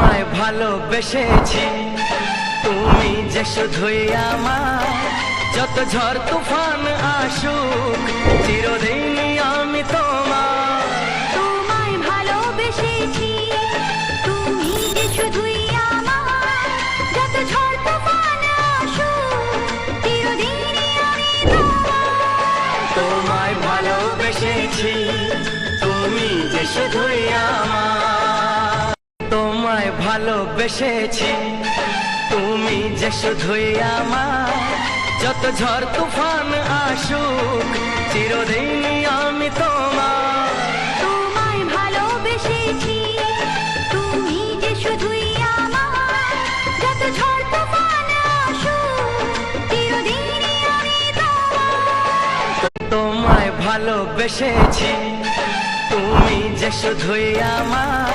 তোমায় ভালোবেসেছি তুমি যে শুধুই আমার, যত ঝড় তুফান আসুক চিরদিনই আমি তোমার। তোমায় ভালোবেসেছি তুমি যে শুধুই আমার, যত ঝড় তুফান আসুক চিরদিনই আমি তোমার। তোমায় ভালোবেসেছি তুমি যে শুধুই আমার, তোমায় ভালোবেসেছি তুমি যে শুধুই আমার, যত ঝড় তুফান আসুক চিরদিনই আমি তোমার। তোমায় ভালোবেসেছি তুমি যে শুধুই আমার, যত ঝড় তুফান আসুক চিরদিনই আমি তোমার। তোমায় ভালোবেসেছি তুমি যে শুধুই আমার,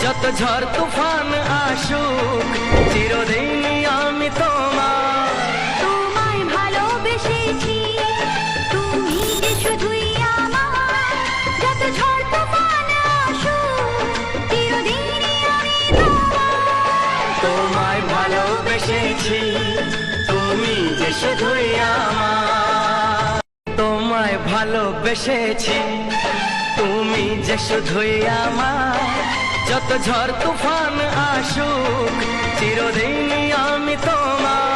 যত ঝড় তুফান আসুক চিরদিনই আমি তোমার। তোমায় ভালোবেসেছি তুমি যে শুধুই আমার, যত ঝড় তুফান আসুক চিরদিনই আমি তোমার। তোমায় ভালোবেসেছি তুমি যে শুধুই আমার, তোমায় ভালোবেসেছি তুমি যে শুধুই আমার, যত ঝড় তুফান আসুক চিরদিনই আমি তোমার।